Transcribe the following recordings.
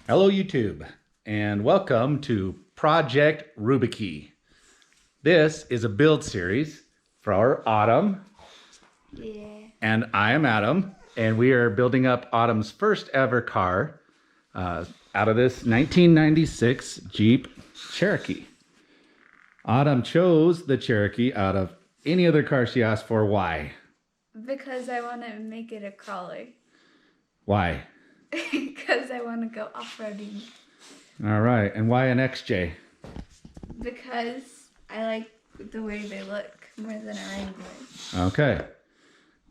Hello YouTube, and welcome to Project Rubikey. This is a build series for our Autumn. Yeah. And I am Adam, and we are building up Autumn's first ever car out of this 1996 Jeep Cherokee. Autumn chose the Cherokee out of any other car she asked for. Why? Because I want to make it a crawler. Why? Because I want to go off-roading. All right, and why an XJ? Because I like the way they look more than a Wrangler. Okay.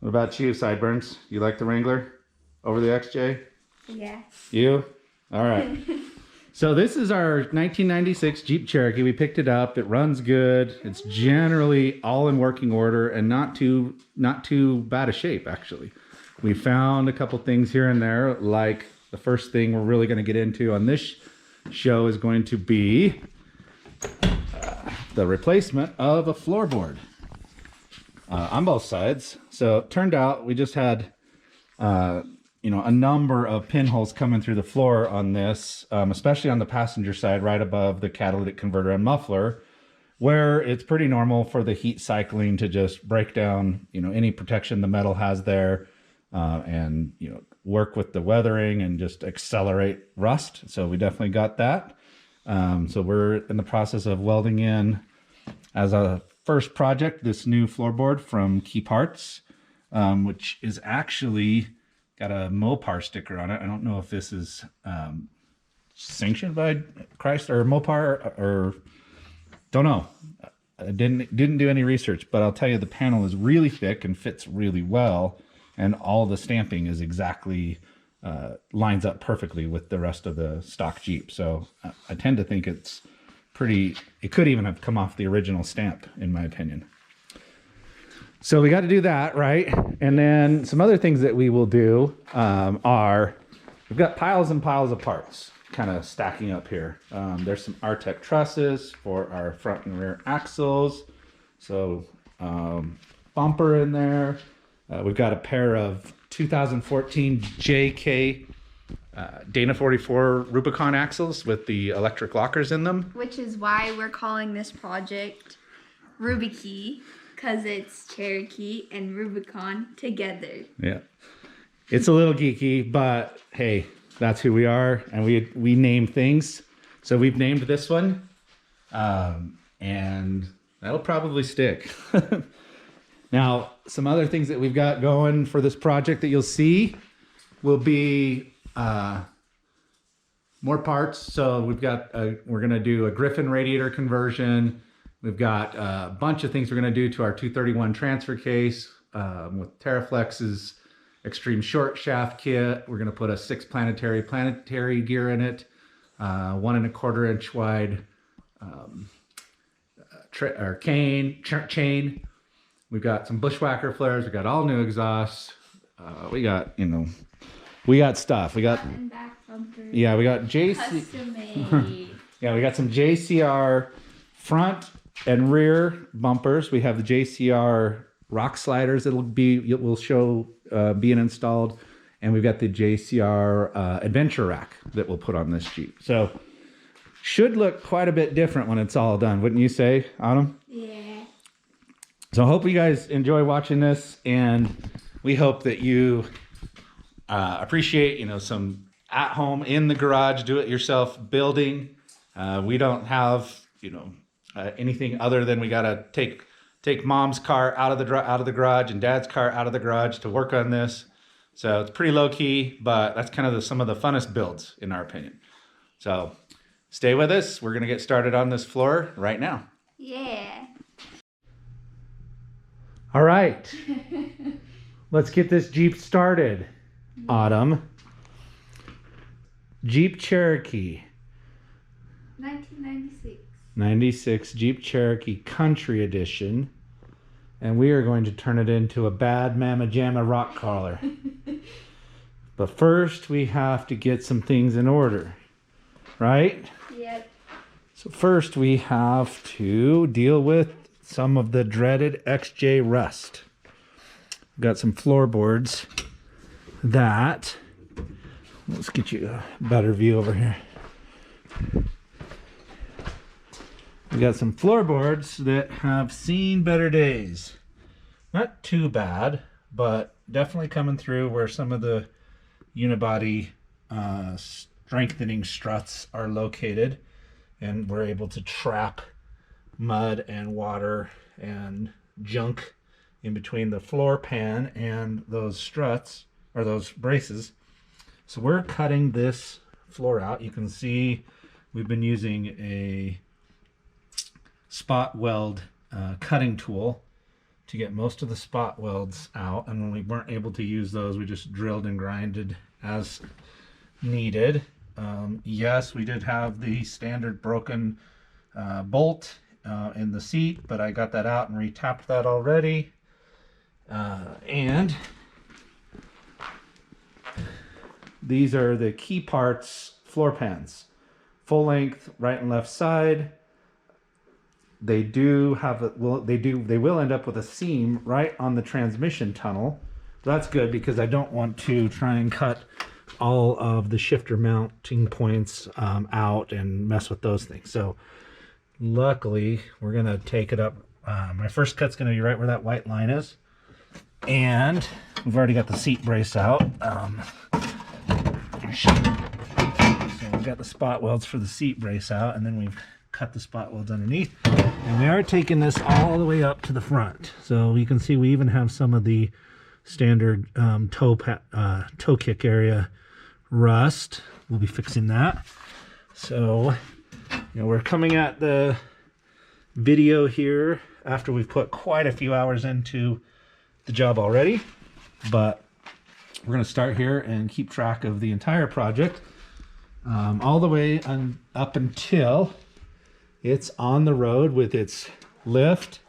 What about you, Sideburns? You like the Wrangler over the XJ? Yeah. You? All right. So this is our 1996 Jeep Cherokee. We picked it up. It runs good. It's generally all in working order and not too bad a shape, actually. We found a couple things here and there, like the first thing we're really going to get into on this show is going to be the replacement of a floorboard on both sides. So it turned out we just had a number of pinholes coming through the floor on this, especially on the passenger side, right above the catalytic converter and muffler, where it's pretty normal for the heat cycling to just break down, any protection the metal has there, and work with the weathering and just accelerate rust. So we definitely got that. So we're in the process of welding in, as a first project, this new floorboard from Key Parts, which is actually got a Mopar sticker on it. I don't know if this is sanctioned by Chrysler or Mopar, or don't know. I didn't do any research, but I'll tell you the panel is really thick and fits really well, and all the stamping is exactly lines up perfectly with the rest of the stock Jeep. So I tend to think it's pretty. It could even have come off the original stamp, in my opinion. So we got to do that, right? And then some other things that we will do are, we've got piles and piles of parts kind of stacking up here. There's some Artec trusses for our front and rear axles. So bumper in there. We've got a pair of 2014 JK Dana 44 Rubicon axles with the electric lockers in them. Which is why we're calling this project Rubikey. Because it's Cherokee and Rubicon together. Yeah. It's a little geeky, but hey, that's who we are. And we name things. So we've named this one. And that'll probably stick. Now, some other things that we've got going for this project that you'll see will be more parts. So we've got, we're going to do a Griffin radiator conversion. We've got a bunch of things we're going to do to our 231 transfer case with Terraflex's extreme short shaft kit. We're going to put a 6 planetary gear in it, 1 1/4 inch wide chain. We've got some bushwhacker flares. We got all new exhausts. We got stuff. We got yeah. We got JC. Yeah, we got some JCR front and rear bumpers. We have the JCR rock sliders will show being installed, and we've got the JCR adventure rack that we'll put on this Jeep. So should look quite a bit different when it's all done, wouldn't you say, Autumn? Yeah. So I hope you guys enjoy watching this, and we hope that you appreciate some at home in the garage do it yourself building. We don't have anything other than we gotta take mom's car out of the garage and dad's car out of the garage to work on this. So it's pretty low key, but that's kind of some of the funnest builds in our opinion. So stay with us. We're gonna get started on this floor right now. Yeah. All right. Let's get this Jeep started. Autumn. Jeep Cherokee. 1996. 96 Jeep Cherokee Country Edition, and we are going to turn it into a bad mamma jamma rock crawler. But first we have to get some things in order, right? Yep. So first we have to deal with some of the dreaded XJ rust. We've got some floorboards that Let's get you a better view over here. We got some floorboards that have seen better days. Not too bad, but definitely coming through where some of the unibody strengthening struts are located, and we're able to trap mud and water and junk in between the floor pan and those struts, or those braces. So we're cutting this floor out. You can see we've been using a spot weld cutting tool to get most of the spot welds out, and when we weren't able to use those, we just drilled and grinded as needed. Yes, we did have the standard broken bolt in the seat, but I got that out and re-tapped that already. And these are the key parts floor pans, full length, right and left side. They do have they will end up with a seam right on the transmission tunnel. That's good because I don't want to try and cut all of the shifter mounting points out and mess with those things. So luckily we're gonna take it up. My first cut's gonna be right where that white line is, and we've already got the seat brace out. So we've got the spot welds for the seat brace out, and then we've cut the spot welds underneath, and we are taking this all the way up to the front. So you can see we even have some of the standard toe kick area rust. We'll be fixing that. So we're coming at the video here after we've put quite a few hours into the job already, but we're going to start here and keep track of the entire project all the way up until it's on the road with its lift,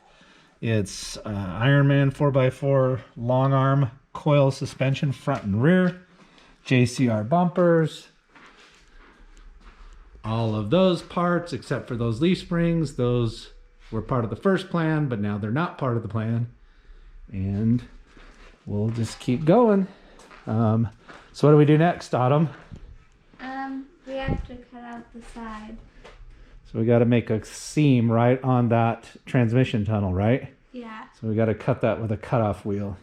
its Ironman 4x4 long arm coil suspension front and rear, JCR bumpers, all of those parts except for those leaf springs. Those were part of the first plan, but now they're not part of the plan, and we'll just keep going. So what do we do next, Autumn? We have to cut out the side. So we got to make a seam right on that transmission tunnel, right? Yeah. So we got to cut that with a cutoff wheel.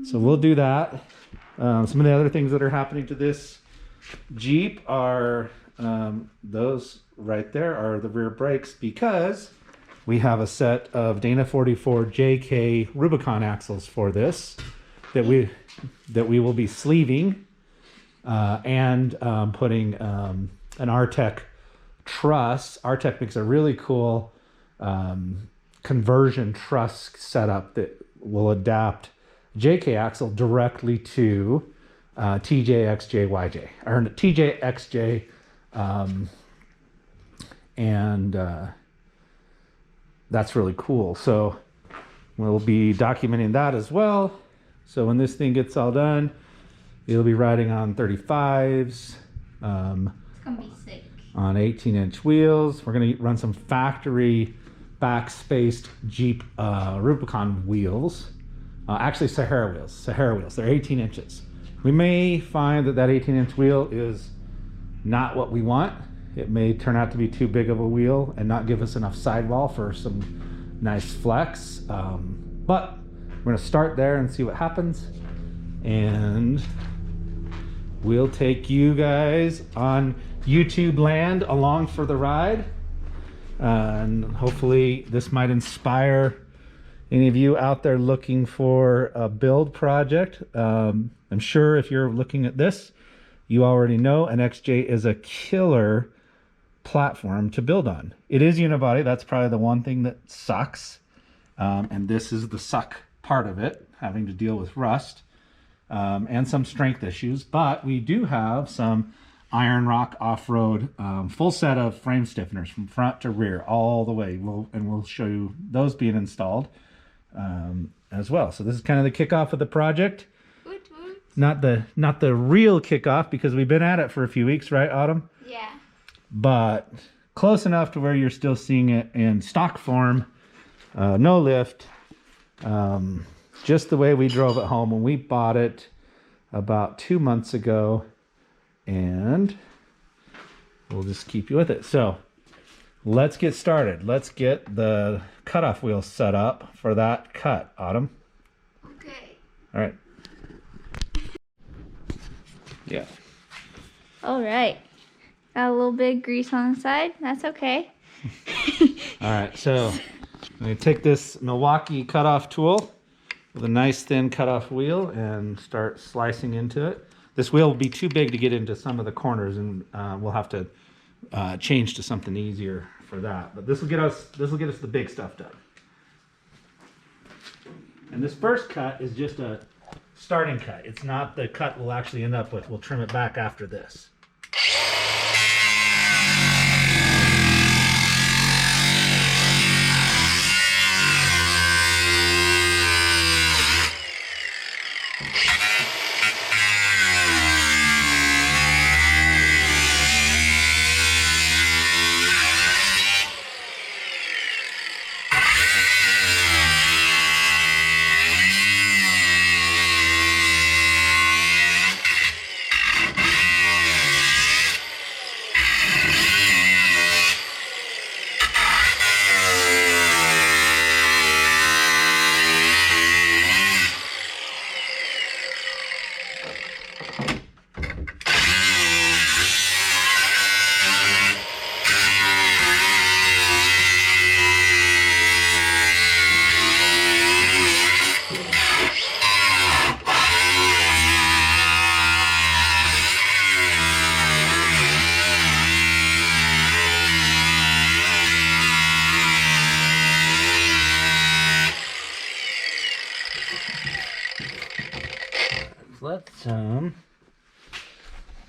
So we'll do that. Some of the other things that are happening to this Jeep are those right there are the rear brakes, because we have a set of Dana 44 JK Rubicon axles for this that we will be sleeving and putting an Artec truss. Artec makes a really cool conversion truss setup that will adapt JK axle directly to TJ XJ YJ, or TJ XJ, and that's really cool. So we'll be documenting that as well. So when this thing gets all done, it'll be riding on 35s. It's gonna be sick. On 18-inch wheels. We're going to run some factory back-spaced Jeep Rubicon wheels. Actually, Sahara wheels. They're 18 inches. We may find that 18-inch wheel is not what we want. It may turn out to be too big of a wheel and not give us enough sidewall for some nice flex. But we're going to start there and see what happens. And we'll take you guys on YouTube land along for the ride, and hopefully this might inspire any of you out there looking for a build project. I'm sure if you're looking at this, you already know an XJ is a killer platform to build on. It is unibody. That's probably the one thing that sucks, and this is the suck part of it, having to deal with rust and some strength issues. But we do have some Iron Rock off-road full set of frame stiffeners from front to rear all the way. We'll show you those being installed as well. So this is kind of the kickoff of the project. Woot woot. Not the real kickoff, because we've been at it for a few weeks, right, Autumn? Yeah. But close enough to where you're still seeing it in stock form, no lift, just the way we drove it home when we bought it about 2 months ago. and we'll just keep you with it. So let's get started. Let's get the cutoff wheel set up for that cut, Autumn. Okay. All right. Yeah. All right. Got a little bit of grease on the side. That's okay. All right, so I'm going to take this Milwaukee cutoff tool with a nice thin cutoff wheel and start slicing into it. This wheel will be too big to get into some of the corners, and we'll have to change to something easier for that. But this will get us the big stuff done. And this first cut is just a starting cut. It's not the cut we'll actually end up with. We'll trim it back after this.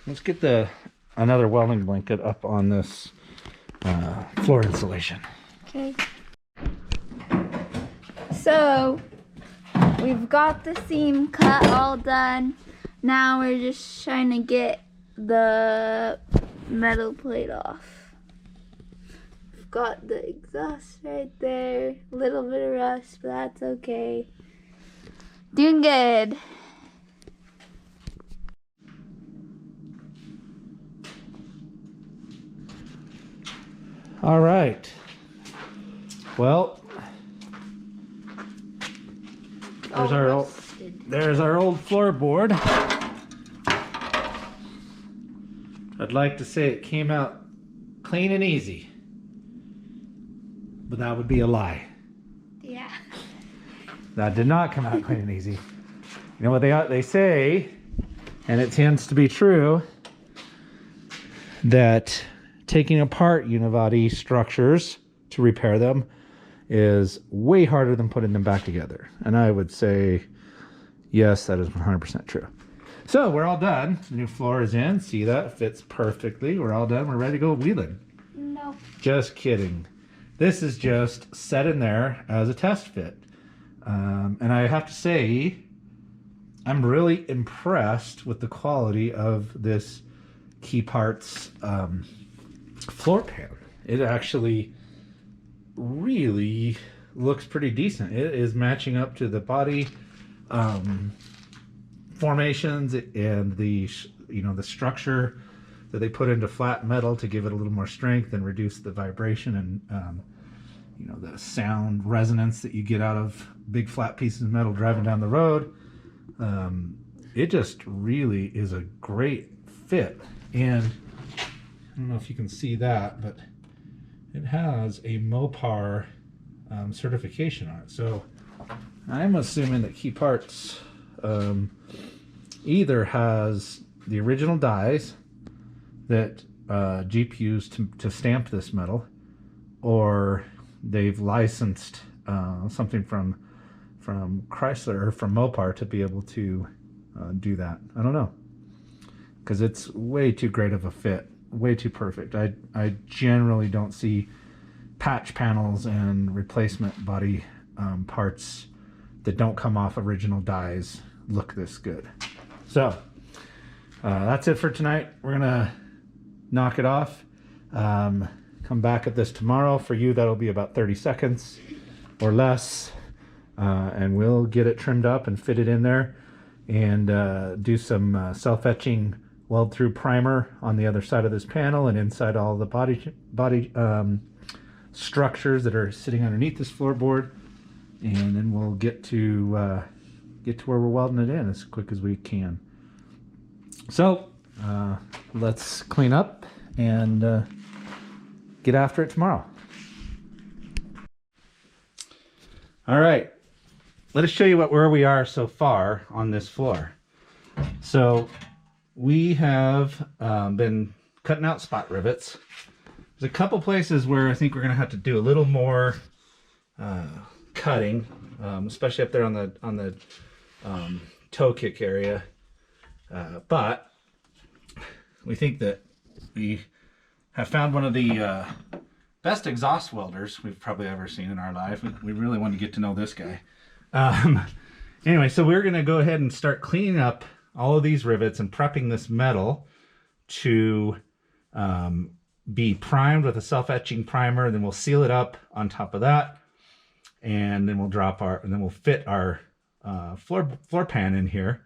Let's get another welding blanket up on this floor insulation. Okay. So we've got the seam cut all done. Now we're just trying to get the metal plate off. We've got the exhaust right there. A little bit of rust, but that's okay. Doing good. All right. Well, there's our old floorboard. I'd like to say it came out clean and easy, but that would be a lie. Yeah. That did not come out clean and easy. You know what they say, and it tends to be true, that taking apart unibody structures to repair them is way harder than putting them back together. And I would say, yes, that is 100% true. So we're all done. The new floor is in. See that? Fits perfectly. We're all done. We're ready to go wheeling. No. Just kidding. This is just set in there as a test fit. And I have to say, I'm really impressed with the quality of this Key Parts floor pan. It actually really looks pretty decent. It is matching up to the body formations and the structure that they put into flat metal to give it a little more strength and reduce the vibration and the sound resonance that you get out of big flat pieces of metal driving down the road. It just really is a great fit. And I don't know if you can see that, but it has a Mopar certification on it. So I'm assuming that Key Parts either has the original dies that Jeep used to stamp this metal, or they've licensed something from Chrysler or from Mopar to be able to do that. I don't know, because it's way too great of a fit, way too perfect. I generally don't see patch panels and replacement body parts that don't come off original dies look this good. So that's it for tonight. We're gonna knock it off. Come back at this tomorrow. For you, that'll be about 30 seconds or less, and we'll get it trimmed up and fit it in there and do some self-etching weld through primer on the other side of this panel and inside all the body structures that are sitting underneath this floorboard, and then we'll get to where we're welding it in as quick as we can. So let's clean up and get after it tomorrow. All right, let us show you where we are so far on this floor. So we have been cutting out spot rivets. There's a couple places where I think we're gonna have to do a little more cutting, especially up there on the toe kick area. But we think that we have found one of the best exhaust welders we've probably ever seen in our life. We really want to get to know this guy. Anyway, so we're gonna go ahead and start cleaning up all of these rivets and prepping this metal to be primed with a self-etching primer. Then we'll seal it up on top of that, and then we'll fit our floor pan in here.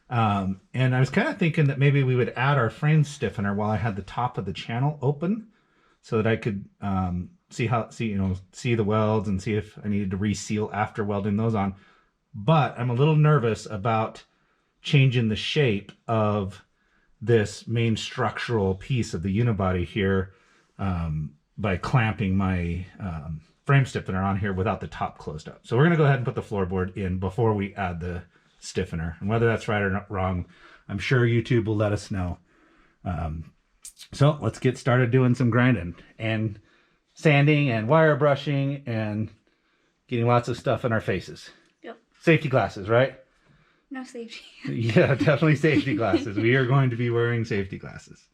And I was kind of thinking that maybe we would add our frame stiffener while I had the top of the channel open, so that I could see the welds and see if I needed to reseal after welding those on. But I'm a little nervous about changing the shape of this main structural piece of the unibody here by clamping my frame stiffener on here without the top closed up. So we're going to go ahead and put the floorboard in before we add the stiffener. And whether that's right or not wrong, I'm sure YouTube will let us know. So let's get started doing some grinding and sanding and wire brushing and getting lots of stuff in our faces. Yep. Safety glasses, right? No safety. Yeah, definitely safety glasses. We are going to be wearing safety glasses.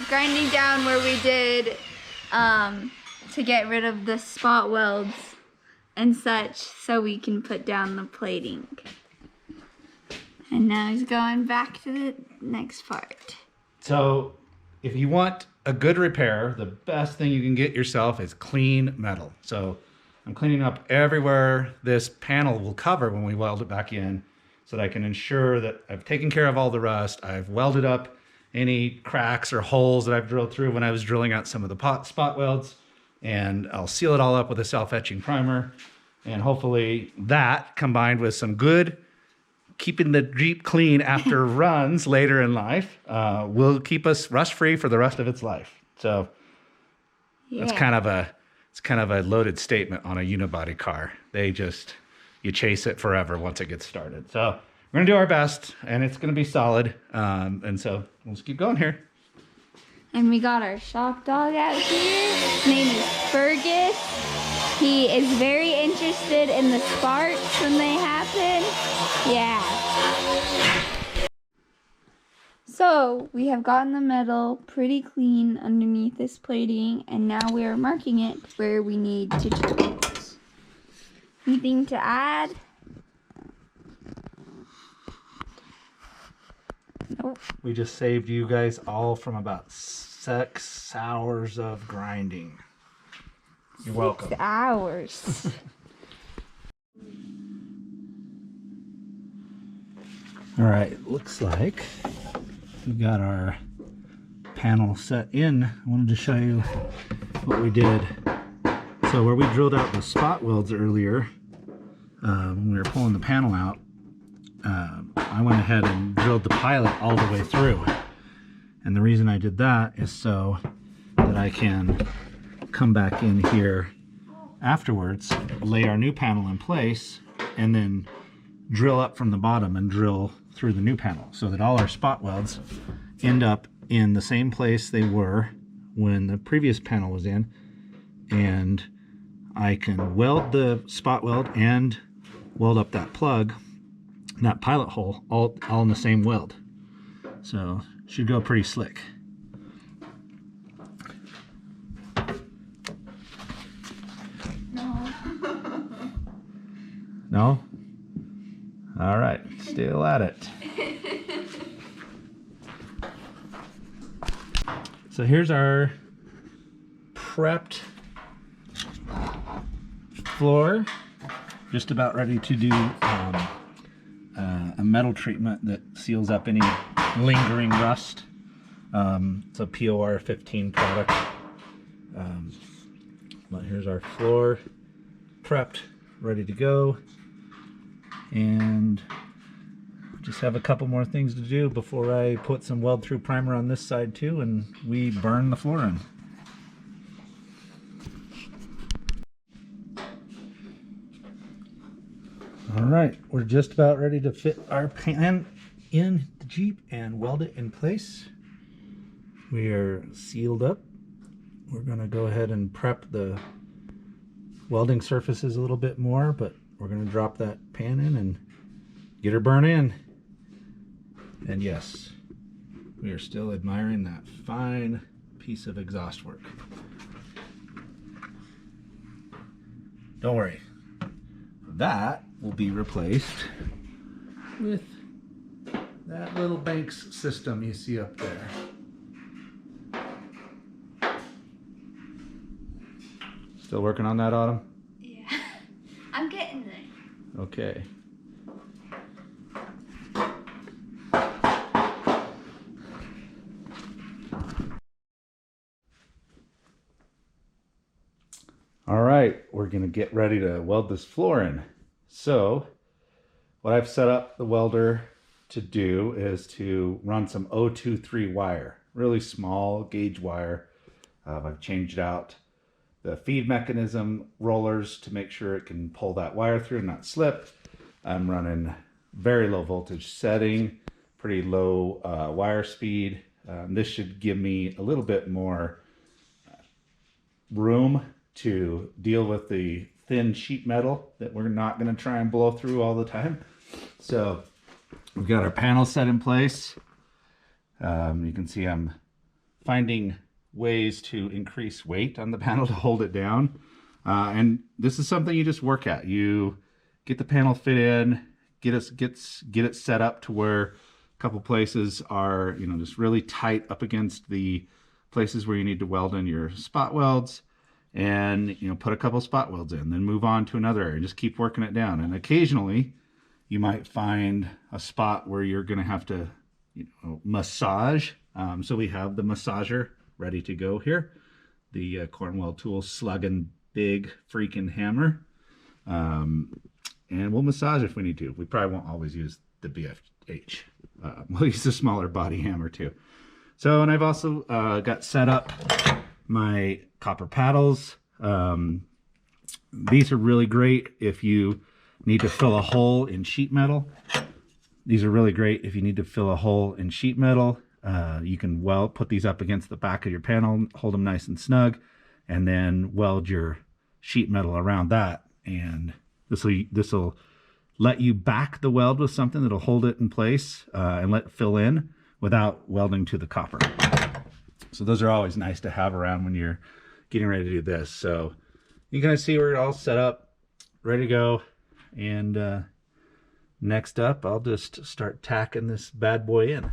Grinding down where we did to get rid of the spot welds and such, so we can put down the plating. And now he's going back to the next part. So if you want a good repair, the best thing you can get yourself is clean metal. So I'm cleaning up everywhere this panel will cover when we weld it back in, so that I can ensure that I've taken care of all the rust. I've welded up any cracks or holes that I've drilled through when I was drilling out some of the spot welds, and I'll seal it all up with a self-etching primer. And hopefully that, combined with some good keeping the Jeep clean after runs later in life, will keep us rust-free for the rest of its life. So yeah. It's kind of a loaded statement on a unibody car. You chase it forever once it gets started. So we're gonna do our best, and it's gonna be solid. And so we'll just keep going here. And we got our shock dog out here. His name is Fergus. He is very interested in the sparks when they happen. Yeah. So we have gotten the metal pretty clean underneath this plating, and now we are marking it where we need to drill it. Anything to add? Nope. We just saved you guys all from about 6 hours of grinding. You're welcome. 6 hours. All right, looks like we got our panel set in. I wanted to show you what we did. So where we drilled out the spot welds earlier, when we were pulling the panel out, I went ahead and drilled the pilot all the way through. And the reason I did that is so that I can come back in here afterwards, lay our new panel in place, and then drill up from the bottom and drill through the new panel, so that all our spot welds end up in the same place they were when the previous panel was in. And I can weld the spot weld and weld up that plug, that pilot hole, all in the same weld. So should go pretty slick. No. No? All right, still at it. So here's our prepped floor, just about ready to do a metal treatment that seals up any lingering rust. It's a POR 15 product. But here's our floor prepped, ready to go. And just have a couple more things to do before I put some weld through primer on this side too, and we burn the floor in. All right, we're just about ready to fit our pan in the Jeep and weld it in place. We are sealed up. We're gonna go ahead and prep the welding surfaces a little bit more, but we're gonna drop that pan in and get her burn in. And yes, we are still admiring that fine piece of exhaust work. Don't worry, that will be replaced with that little Banks system you see up there. Still working on that, Autumn? Yeah. I'm getting there. Okay. All right, we're gonna get ready to weld this floor in. So what I've set up the welder to do is to run some 023 wire, really small gauge wire. I've changed out the feed mechanism rollers to make sure it can pull that wire through and not slip. I'm running very low voltage setting, pretty low wire speed. This should give me a little bit more room to deal with the thin sheet metal that we're not going to try and blow through all the time. So we've got our panel set in place. You can see I'm finding ways to increase weight on the panel to hold it down. And this is something you just work at. You get the panel fit in, get it set up to where a couple places are, you know, just really tight up against the places where you need to weld in your spot welds, and, you know, put a couple spot welds in, then move on to another area, just keep working it down. And occasionally you might find a spot where you're going to have to, you know, massage. So we have the massager ready to go here, the Cornwell Tools slugging big freaking hammer, and we'll massage if we need to. We probably won't always use the BFH. We'll use the smaller body hammer too. So, and I've also got set up my copper paddles. These are really great if you need to fill a hole in sheet metal. These are really great if you need to fill a hole in sheet metal. You can put these up against the back of your panel, hold them nice and snug, and then weld your sheet metal around that. And this will let you back the weld with something that'll hold it in place and let it fill in without welding to the copper. So those are always nice to have around when you're getting ready to do this. So you can see we're all set up, ready to go. And next up, I'll just start tacking this bad boy in.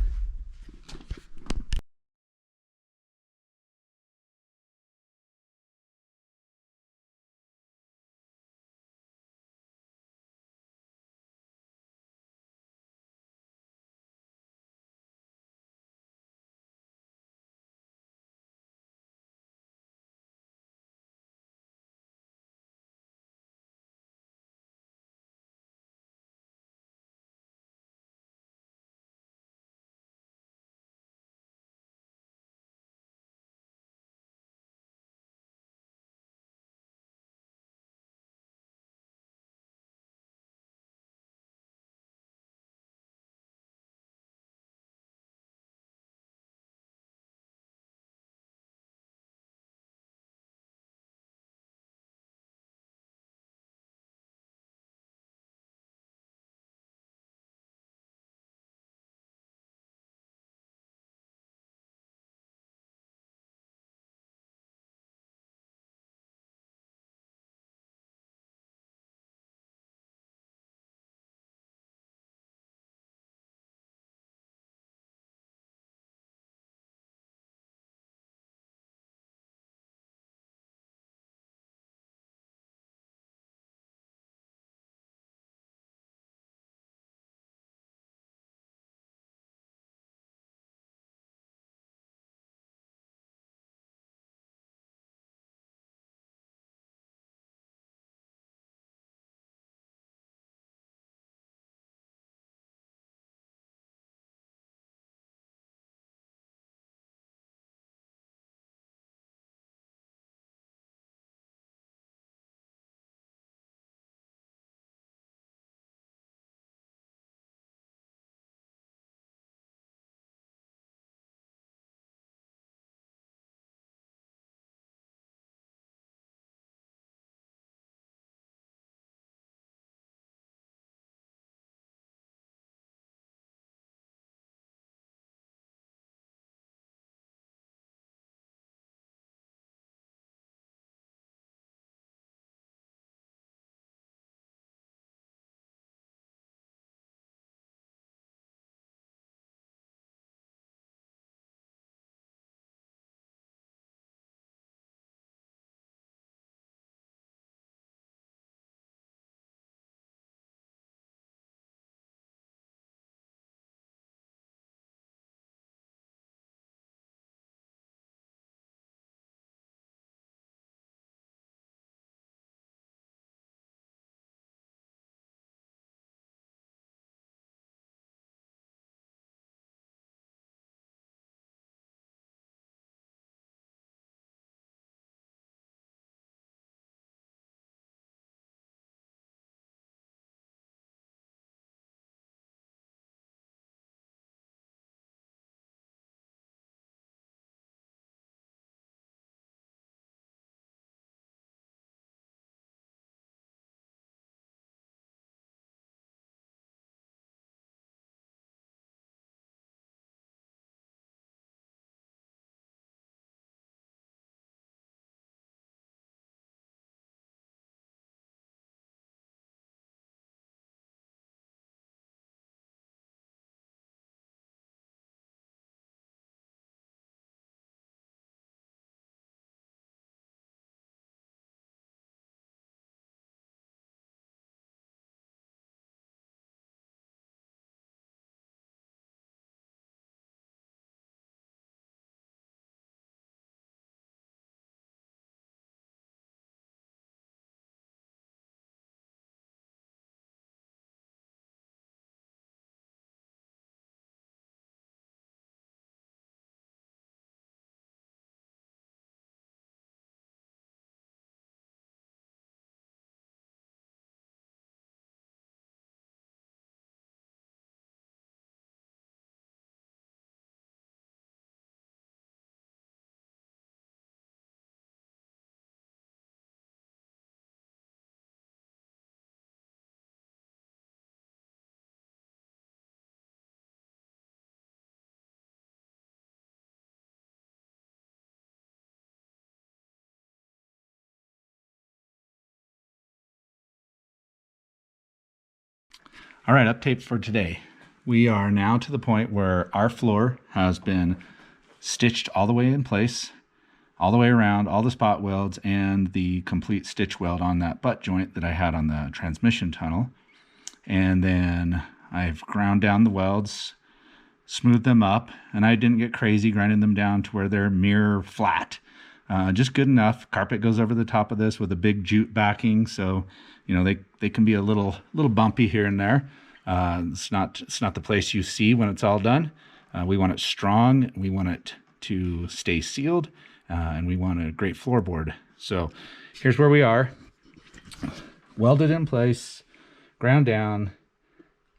All right, update for today. We are now to the point where our floor has been stitched all the way in place, all the way around, all the spot welds, and the complete stitch weld on that butt joint that I had on the transmission tunnel. And then I've ground down the welds, smoothed them up, and I didn't get crazy grinding them down to where they're mirror flat. Just good enough. Carpet goes over the top of this with a big jute backing, so you know they can be a little bumpy here and there. It's not the place you see when it's all done. We want it strong. We want it to stay sealed, and we want a great floorboard. So here's where we are. Welded in place, ground down,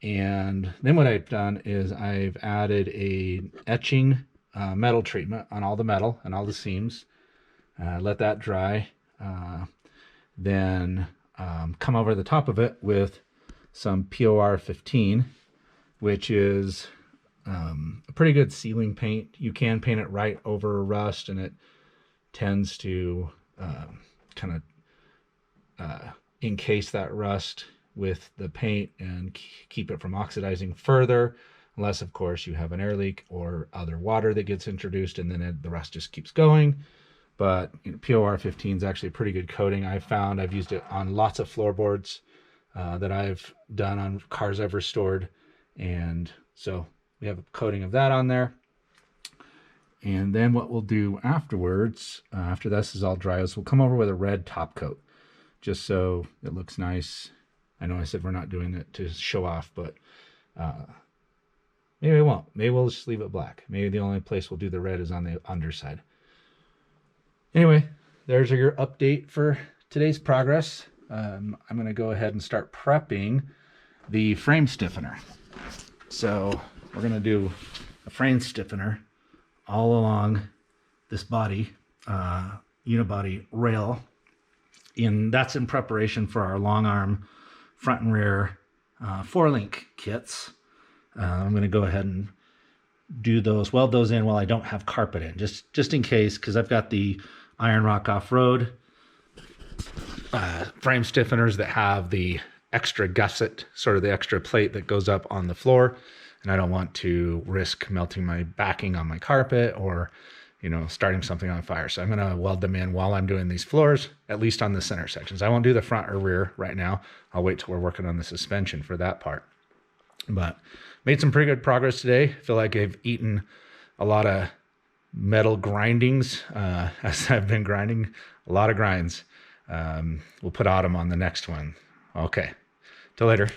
and then what I've done is I've added a etching metal treatment on all the metal and all the seams. Let that dry. Then come over the top of it with some POR 15, which is a pretty good sealing paint. You can paint it right over rust, and it tends to kind of encase that rust with the paint and keep it from oxidizing further, unless of course you have an air leak or other water that gets introduced, and then the rust just keeps going. But you know, POR 15 is actually a pretty good coating. I've used it on lots of floorboards that I've done on cars I've restored, and so we have a coating of that on there. And then what we'll do afterwards, after this is all dry, is we'll come over with a red top coat, just so it looks nice. I know I said we're not doing it to show off, but maybe we won't. Maybe we'll just leave it black. Maybe the only place we'll do the red is on the underside. Anyway, there's your update for today's progress. I'm going to go ahead and start prepping the frame stiffener. So we're going to do a frame stiffener all along this body, unibody rail. And that's in preparation for our long arm front and rear 4-link kits. I'm going to go ahead and do those, weld those in while I don't have carpet in, just in case, because I've got the Iron Rock Off-Road frame stiffeners that have the extra gusset, sort of the extra plate that goes up on the floor, and I don't want to risk melting my backing on my carpet or, you know, starting something on fire. So I'm going to weld them in while I'm doing these floors, at least on the center sections. I won't do the front or rear right now. I'll wait till we're working on the suspension for that part. But made some pretty good progress today. I feel like I've eaten a lot of metal grindings as I've been grinding, a lot of grinds. We'll put autumn on the next one. Okay, till later.